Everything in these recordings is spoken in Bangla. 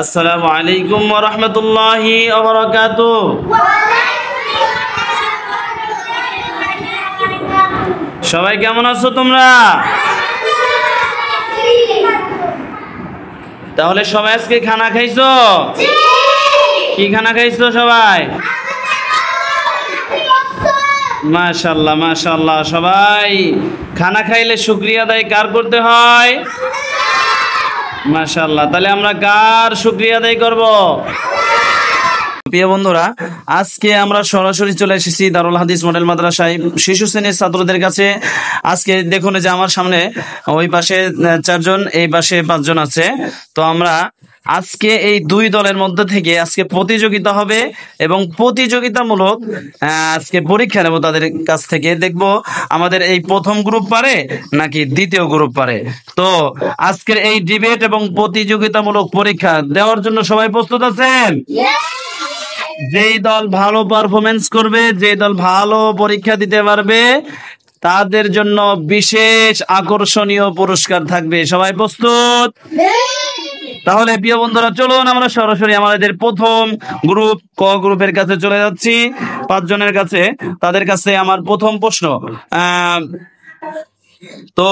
আসসালামু আলাইকুম ওয়া রাহমাতুল্লাহি ওয়া বারাকাতুহু। সবাই কেমন আছো তোমরা? তাহলে সবাই আজকে খানা খাইছো? কি খানা খাইছো সবাই? মাশাআল্লাহ মাশাআল্লাহ। সবাই খানা খাইলে শুকরিয়া আদায় কার করতে হয়? মাশাআল্লাহ। তাহলে আমরা কার শুকরিয়া আদায় করব? প্রিয় বন্ধুরা, আজকে আমরা সরাসরি চলে এসেছি দারুল হাদিস মডেল মাদ্রাসায় শিশু শ্রেণীর ছাত্রদের কাছে। আজকে দেখুন যে আমার সামনে ওই পাশে 4 জন, এই পাশে 5 জন আছে। তো আমরা আজকে এই দুই দলের মধ্যে থেকে আজকে প্রতিযোগিতা হবে এবং প্রতিযোগিতামূলক আজকে পরীক্ষা নেব তাদের কাছ থেকে। দেখব আমাদের এই প্রথম গ্রুপ পারে নাকি দ্বিতীয় গ্রুপ পারে। তো আজকের এই ডিবেট এবং প্রতিযোগিতামূলক পরীক্ষা দেওয়ার জন্য সবাই প্রস্তুত আছেন? যেই দল ভালো পারফরমেন্স করবে, যেই দল ভালো পরীক্ষা দিতে পারবে, তাদের জন্য বিশেষ আকর্ষণীয় পুরস্কার থাকবে। সবাই প্রস্তুত? তাহলে প্রিয় বন্ধুরা, চলুন আমরা সরাসরি আমাদের প্রথম গ্রুপ ক গ্রুপের কাছে চলে যাচ্ছি। 5 জনের কাছে, তাদের কাছে আমার প্রথম প্রশ্ন। তো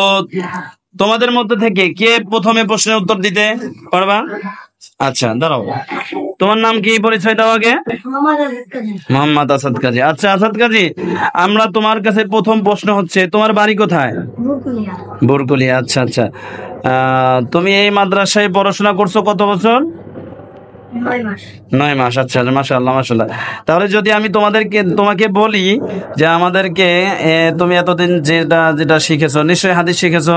তোমাদের মধ্যে থেকে কে প্রথমে প্রশ্নের উত্তর দিতে পারবা? আচ্ছা দাঁড়াও, তোমার নাম কি, পরিচয় দাও আগে। মোহাম্মদ আসাদ কাজী। আচ্ছা আসাদ কাজী, আমরা তোমার কাছে প্রথম প্রশ্ন হচ্ছে, তোমার বাড়ি কোথায়? বরকুলিয়া। আচ্ছা আচ্ছা। তুমি এই মাদ্রাসায় পড়াশোনা করছো কত বছর? 9 মাস। আচ্ছা মাশাআল্লাহ মাশাআল্লাহ। তাহলে যদি আমি তোমাকে বলি যে আমাদেরকে তুমি এতদিন যেটা শিখেছো, নিশ্চয়ই হাদিস শিখেছো,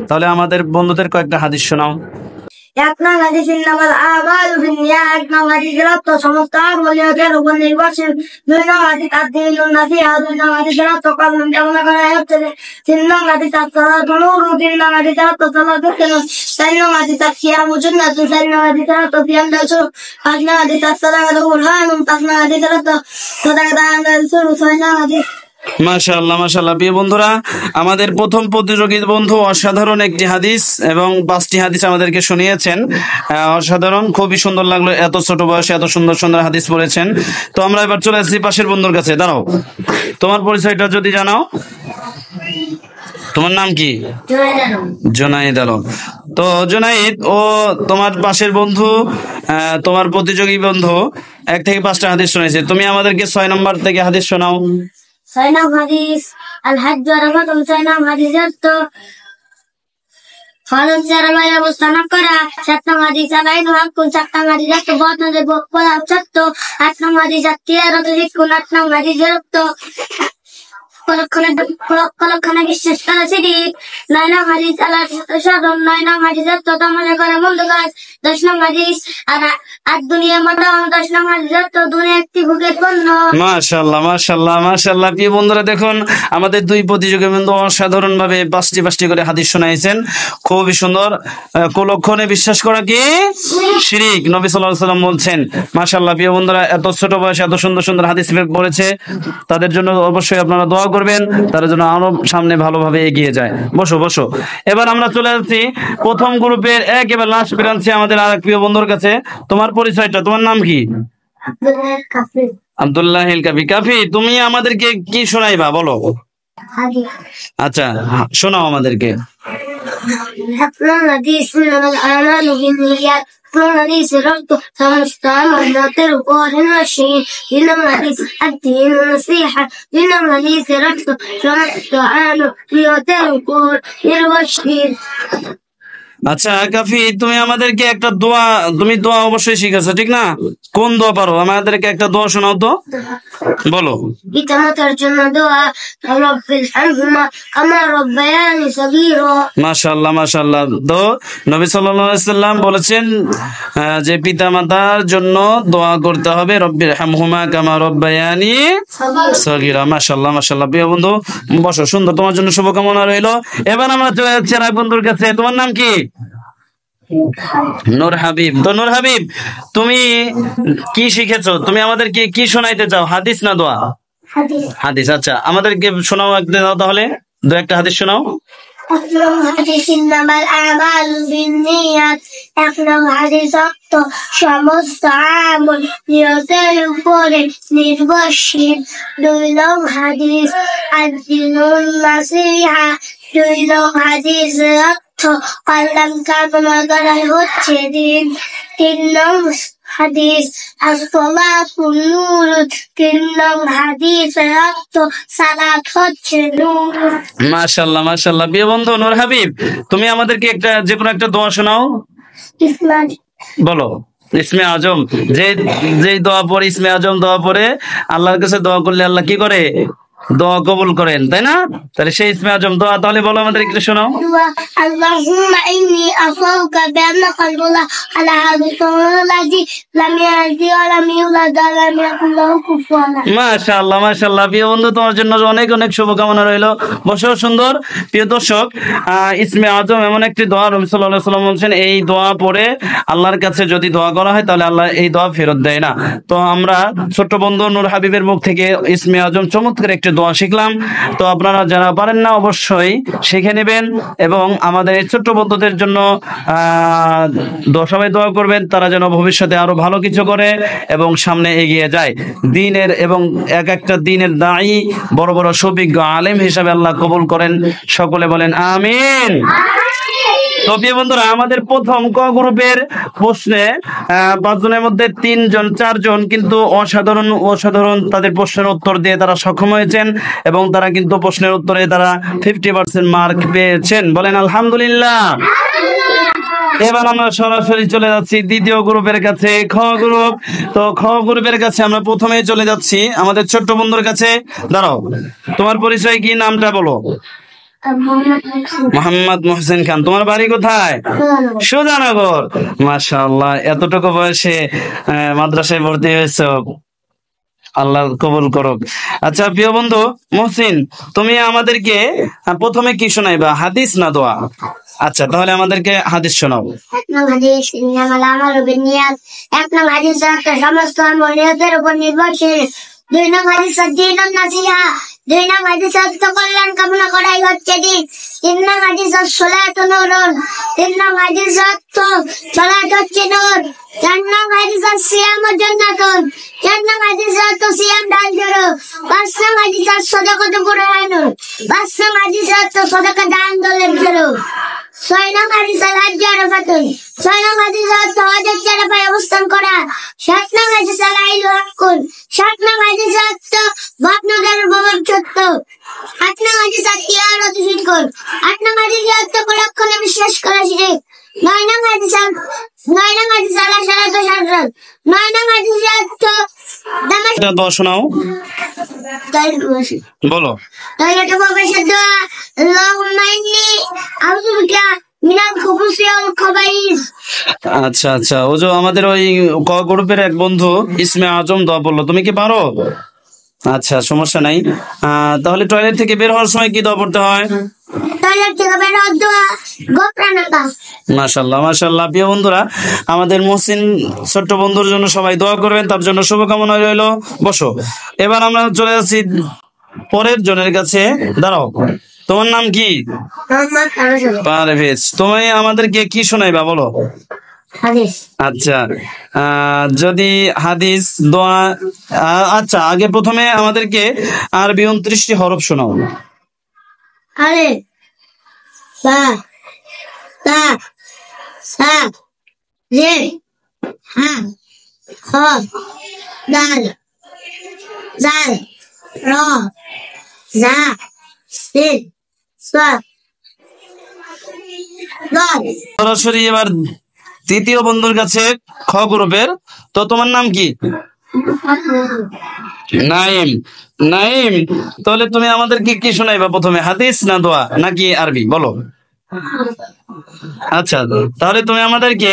তাহলে আমাদের বন্ধুদের কয়েকটা হাদিস শোনাও। এক নং হাদিস, ইন্নামাল আমালু বিন্নিয়াত। এক নং হাদিস, রক্ত সমস্ত আমলের উপর নির্ভরশীল। 2 নং হাদিস, আদ-দীনুন নাসিহা। 2 নং হাদিস, রক্ত কলম কামনা করা হচ্ছে। 3 নং হাদিস, as-সালাতু নূরুন। 3 নং হাদিস, রক্ত সালাতু সুন্নাহ। 4 নং হাদিস, সিয়ামু সুন্নাতুন। 4 নং হাদিস, রক্ত সিয়াম দাসু। 5 নং হাদিস, as-সালাতু বুরহানুন। 5 নং হাদিস, রক্ত সাদাকা রাসূল। 6 নং হাদিস। মাশাআল্লাহ মাশাআল্লাহ। প্রিয় বন্ধুরা, আমাদের প্রথম প্রতিযোগী বন্ধু অসাধারণ একটি হাদিস এবং 5টি হাদিস আমাদেরকে শুনিয়েছেন। অসাধারণ, খুবই সুন্দর লাগলো, এত ছোট বয়সে এত সুন্দর সুন্দর হাদিস পড়েছেন। তো আমরা এবার চলে আসছি পাশের বন্ধুর কাছে। দাঁড়াও, তোমার পরিচয়টা যদি জানাও। তোমার নাম কি? জুনাইদ আলম। তো জুনাইদ, ও তোমার পাশের বন্ধু, তোমার প্রতিযোগী বন্ধু 1 থেকে 5টা হাদিস শুনেছে। তুমি আমাদেরকে 6 নম্বর থেকে হাদিস শোনাও। 6 নং হাদিস, আল হজ্জ আরাফাতুন। 6 নং হাদিস, ফরজ চারমায় অবস্থান করা। 7 নং হাদিস, আলাইনু হাক্কুন। 7 নং হাদিস, বদ নদে বলাপ সত্য। 8 নং হাদিস, তিয়ারত হিকুন। 8 নং হাদিস, কলক্ষণে বিশ্বাস করা সিদ্দিক। 9 নং হাদিস, আল্লাহ সাধন। 9 নং হাদিস, তমাশা করে মন্দ কাজ। 10 নং হাদিস, আর দুনিয়া মাতাম। 10 নং হাদিস, দুনিয়া একটি ভোগের পণ্য। মাশাআল্লাহ মাশাআল্লাহ মাশাআল্লাহ। প্রিয় বন্ধুরা, দেখুন আমাদের দুই প্রতিযোগী বন্ধু অসাধারণ ভাবে 5টি করে হাদিস শোনাইছেন, খুবই সুন্দর। কুলক্ষণে বিশ্বাস করা কি শিরক, নবী সাল্লাল্লাহু আলাইহি ওয়াসাল্লাম বলছেন। মাশাআল্লাহ। প্রিয় বন্ধুরা, এত ছোট বয়সে এত সুন্দর সুন্দর হাদিস পড়েছে, তাদের জন্য অবশ্যই আপনারা দোয়া করবেন, তার জন্য আরো সামনে ভালোভাবে এগিয়ে যায়। বসো বসো। এবার আমরা চলে যাচ্ছি প্রথম গ্রুপের একেবারে লাস্ট প্রান্তে আমাদের আরেক প্রিয় বন্ধুর কাছে। তোমার পরিচয়টা, তোমার নাম কি? আব্দুল্লাহ কাফি। কাফি, তুমি আমাদেরকে কি শোনাইবা বলো? আচ্ছা শোনাও আমাদেরকে। রক্ত সমস্ত আমলের উপর নির্ভরশীল। 2 নং হাদিস, আদ-দীনুন নাসিহা। 2 নং হাদিস, রক্ত সমস্ত আমলের উপর নির্ভরশীল। আচ্ছা কাফি, তুমি আমাদেরকে একটা তুমি দোয়া অবশ্যই শিখেছো, ঠিক না? কোন দোয়া পারো? আমাদেরকে একটা দোয়া শোনাও তো, বলো। পিতামাতার জন্য দোয়া, রব্বিল আনহুমা কামা রাব্বায়ানি সগীরা। মাশাআল্লাহ মাশাআল্লাহ। তো নবী সাল্লাল্লাহু আলাইহি সাল্লাম বলেছেন যে পিতামাতার জন্য দোয়া করতে হবে, রব্বির হামহুমা কামা রাব্বায়ানি সগীরা। মাশাআল্লাহ মাশাআল্লাহ। প্রিয় বন্ধু বসো, সুন্দর, তোমার জন্য শুভকামনা রইলো। এবার আমরা চলে যাচ্ছি আরেক বন্ধুর কাছে। তোমার নাম কি? নূর হাবিব। তো নূর হাবিব, তুমি কি শিখেছো? তুমি আমাদেরকে কি শোনাইতে চাও, হাদিস না দোয়া? হাদিস। আচ্ছা আমাদেরকে শোনাও, তাহলে 2 একটা হাদিস শোনাও। একদম হাদিস ইন্নামাল আমালু বিন্নিয়াত, এক নং হাদিস অর্থ সমস্ত আমল নিয়তের উপরে নির্ভরশীল। 2 নং হাদিস আদ-দীনুন নাসিহা, 2 নং হাদিসের অর্থ কল্যাণ কামনা করাই হচ্ছে দিন। 3 নং হাদিস as-সালাতু নূর, 3 নং হাদিসের অর্থ সালাত হচ্ছে নূর। মাশাআল্লাহ মাশাআল্লাহ। প্রিয় বন্ধু নূর হাবিব, তুমি আমাদেরকে একটা যে কোনো একটা দোয়া শোনাও। ইসলাম বলো। ইসমে আজম, যে দোয়া পড়ে, ইসমে আজম দোয়া পড়ে আল্লাহর কাছে দোয়া করলে আল্লাহ কি করে? দোয়া কবুল করেন, তাই না? তাহলে সেই ইসমে আজম দোয়া তাহলে বলো, আমাদের একটু শোনাও। আল্লাহুম্মা ইন্নী আসআলুকা বিআন্নাকা আল্লাহ আলা হাদিসাল্লাযী লাম ইয়ালদি ওয়া লাম ইউলাদ ওয়া লাম ইয়াকুল লাহু কুফুয়ান আহাদ। মাশাআল্লাহ মাশাআল্লাহ। প্রিয় বন্ধু, তোমার জন্য অনেক অনেক শুভকামনা রইলো। বসো সুন্দর। প্রিয় দর্শক, ইসমে আজম এমন একটি দোয়া, নবী সাল্লাল্লাহু আলাইহি ওয়াসাল্লাম বলছেন এই দোয়া পড়ে আল্লাহর কাছে যদি দোয়া করা হয় তাহলে আল্লাহ এই দোয়া ফেরত দেয় না। তো আমরা ছোট্ট বন্ধু নূর হাবিবের মুখ থেকে ইসমে আজম চমৎকার একটি দোয়া শিখলাম। তো আপনারা যারা পারেন না অবশ্যই শিখে নেবেন এবং আমাদের এই ছোট্ট বন্ধুদের জন্য সবাই দোয়া করবেন, তারা যেন ভবিষ্যতে আরো ভালো কিছু করে এবং সামনে এগিয়ে যায়। দিনের এবং এক একটা দিনের দায়ী বড় বড় সুবিজ্ঞ আলেম হিসাবে আল্লাহ কবুল করেন। সকলে বলেন আমিন। তো প্রিয় বন্ধুরা, আমাদের প্রথম ক গ্রুপের প্রশ্নে 5 জনের মধ্যে 4 জন কিন্তু অসাধারণ তাদের প্রশ্নের উত্তর দিয়ে তারা সক্ষম হয়েছেন এবং তারা কিন্তু প্রশ্নের উত্তরে তারা 50% মার্ক পেয়েছেন। বলেন আলহামদুলিল্লাহ। এবার আমরা সরাসরি চলে যাচ্ছি দ্বিতীয় গ্রুপের কাছে, খ গ্রুপ। তো খ গ্রুপের কাছে আমরা প্রথমেই চলে যাচ্ছি আমাদের ছোট্ট বন্ধুর কাছে। দাঁড়াও, তোমার পরিচয় কি, নামটা বলো। মোহাম্মদ মোহসেন খান। তোমার বাড়ি কোথায়? সুজানগর। মাশাআল্লাহ, এতটুকু বয়সে মাদ্রাসায় ভর্তি হয়েছে, আল্লাহ কবুল করুক। আচ্ছা প্রিয় বন্ধু মহসিন, তুমি আমাদেরকে প্রথমে কি শোনাইবা, হাদিস না দোয়া? আচ্ছা তাহলে আমাদেরকে হাদিস শোনাও। এক নং হাদিস ইন্নামাল আমালু বিন্নিয়াত, এক নং হাদিস সমস্ত আমল নিয়তের উপর নির্ভরশীল। 2 নং হাদিস আদ-দীনুন নাসিহা, 2 নং হাদিস কল্যাণ কামনা করাই হচ্ছে দিন। 3 নং হাদিস as-সালাতু নূরুন, 3 নং হাদিস সালাত হচ্ছে নূর। 4 নং হাদিস সিয়ামু জান্নাতুন, 4 নং হাদিস সিয়াম দান করো। 5 নং হাদিস সাদাকাতু কুরআনুন, 5 নং হাদিস সাদাকা দান দলের করো। 6 নং হাদিস হজ্জ আরাফাতুন, 6 নং হাদিস হজ্জের আরাফায় অবস্থান করা। 7 নং হাদিস আল-ইলমু হাক্কুন, 7 নং হাদিস বাপনগরের ভবন সত্য। 8 নং হাদিস তিয়ারতু শিরকুন, 8 নং হাদিস লক্ষণে বিশ্বাস করা শিরক। 9 নং হাদিস আলা সালাতু শাররুন, 9 নং হাদিস এটা দোয়া শোনাও। বলো। তাইলে প্রবেশের দোয়া, আল্লাহুম্মা ইন্নী আউযু বিকা মিনাল খুবুসি ওয়াল খাবাইস। আচ্ছা আচ্ছা, ও যে আমাদের ওই ক গ্রুপের এক বন্ধু ইসমে আজম দোয়া বললো, তুমি কি পারো? আচ্ছা সমস্যা নাই। তাহলে টয়লেট থেকে বের হওয়ার সময় কি দোয়া পড়তে হয়? টয়লেট থেকে বের হওয়ার দোয়া গোপরানাকা। মাশাআল্লাহ মাশাআল্লাহ। প্রিয় বন্ধুরা, আমাদের মহসিন ছোট্ট বন্ধুর জন্য সবাই দোয়া করবেন, তার জন্য শুভকামনা রইলো। বসো। এবার আমরা চলে যাচ্ছি পরের জনের কাছে। দাঁড়াও, তোমার নাম কি? মোহাম্মদ পারভেজ। তুমি আমাদেরকে কি শোনাইবা বলো। হাদিস। আচ্ছা, যদি হাদিস দোয়া, আচ্ছা আগে প্রথমে আমাদেরকে আরবি 29টি হরফ শোনাও। আলিফ বা তা সা জিম হা খ দাল জাল র জা সিন সা দল। সরাসরি এবার তৃতীয় বন্ধুর কাছে, খ গ্রুপের। তো তোমার নাম কি? নাইম। নাইম, তাহলে তুমি আমাদেরকে কি শোনাইবা প্রথমে, হাদিস না দোয়া নাকি আরবি বলো। আচ্ছা তাহলে তুমি আমাদেরকে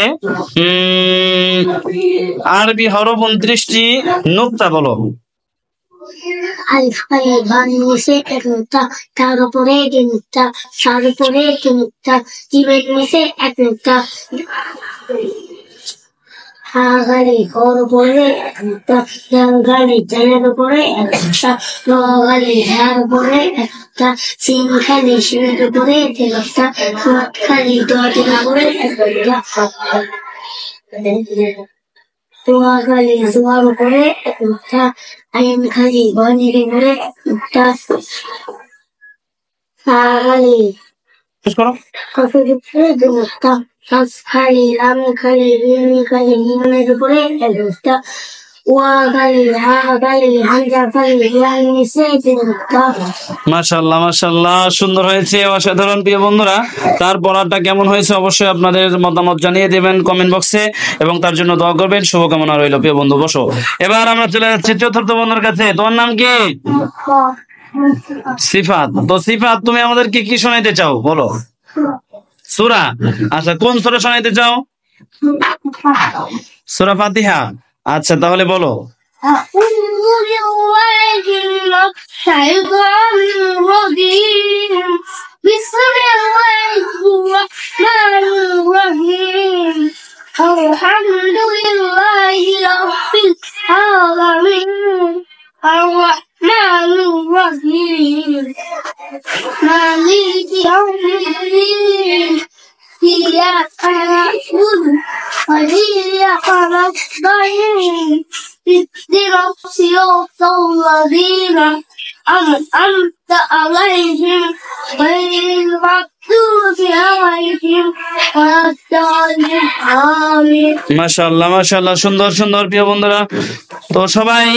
আরবি হরফ 29টি নুকতা বলো। আলিফ বান নিচে এক নুক্তা, তার উপরে একটি নুক্তা, তার উপরে একটি নুক্তা, জিমের নিচে এক নুক্তা, হাগালি ওর উপরে একটা গালি চালের উপরে একটা গালি ঝাড় উপরে একটা সিংখালি শিবের উপরে একটা খালি দোয়াটির উপরে একটা খালি জোয়ার উপরে একটা আইন খালি গনির উপরে একটা হাগালি শেষ করো। কফির উপরে একটা খালি রাম খালি রিমি খালি নিমের উপরে একটা ওয়া খালি হা খালি হামজা খালি ইয়ার নিচে একটা মাশাআল্লাহ মাশাআল্লাহ, সুন্দর হয়েছে, অসাধারণ। প্রিয় বন্ধুরা, তার পড়াটা কেমন হয়েছে অবশ্যই আপনাদের মতামত জানিয়ে দেবেন কমেন্ট বক্সে এবং তার জন্য দোয়া করবেন। শুভকামনা রইল। প্রিয় বন্ধু বসো। এবার আমরা চলে যাচ্ছি চতুর্থ বন্ধুর কাছে। তোমার নাম কি? সিফাত। তো সিফাত, তুমি আমাদেরকে কি শোনাইতে চাও বলো? সূরা। আচ্ছা, কোন সূরা শোনাইতে চাও? সূরা ফাতিহা। আচ্ছা, তাহলে বলো। أعوذ بالله من الشيطان الرجيم بسم الله الرحمن الرحيم الحمد لله رب العالمين الرحمن الرحيم مالك يوم الدين إياك نعبد وإياك نستعين اهدنا الصراط الذين أنعمت عليهم غير المغضوب عليهم ولا الضالين آمين। মাশাআল্লাহ মাশাআল্লাহ, সুন্দর সুন্দর। প্রিয় বন্ধুরা, তো সবাই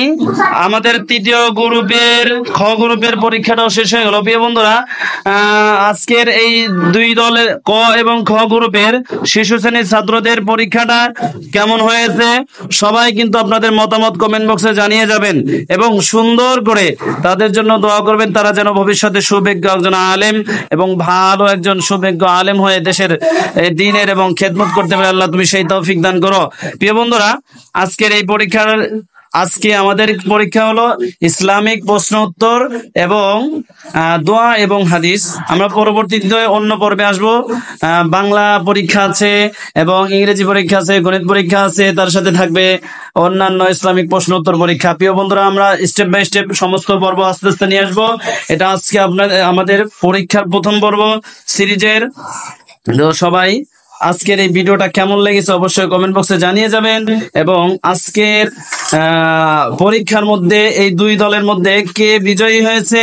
আমাদের তৃতীয় গ্রুপের খ গ্রুপের পরীক্ষাটাও শেষ হয়ে গেল। প্রিয় বন্ধুরা, আজকের এই দুই দলের ক এবং খ গ্রুপের শিশু শ্রেণীর ছাত্রদের পরীক্ষাটা কেমন হয়েছে সবাই কিন্তু আপনাদের মতামত কমেন্ট বক্সে জানিয়ে যাবেন এবং সুন্দর করে তাদের জন্য দোয়া করবেন, তারা যেন ভবিষ্যতে সুবিজ্ঞ একজন আলেম এবং ভালো একজন সুবিজ্ঞ আলেম হয়ে দেশের দ্বীনের এবং খেদমত করতে পারে। আল্লাহ তুমি সেই তৌফিক দান করো। প্রিয় বন্ধুরা, আজকের এই আজকে আমাদের পরীক্ষা হলো ইসলামিক প্রশ্ন উত্তর এবং দোয়া এবং হাদিস। আমরা পরবর্তীতে অন্য পর্বে আসবো। বাংলা পরীক্ষা আছে এবং ইংরেজি পরীক্ষা আছে, গণিত পরীক্ষা আছে, তার সাথে থাকবে অন্যান্য ইসলামিক প্রশ্ন উত্তর পরীক্ষা। প্রিয় বন্ধুরা, আমরা স্টেপ বাই স্টেপ সমস্ত পর্ব আস্তে আস্তে নিয়ে আসবো। এটা আজকে আমাদের পরীক্ষার প্রথম পর্ব সিরিজের। তো সবাই আজকের এই ভিডিওটা কেমন লেগেছে অবশ্যই কমেন্ট বক্সে জানিয়ে যাবেন এবং আজকের পরীক্ষার মধ্যে এই দুই দলের মধ্যে কে বিজয়ী হয়েছে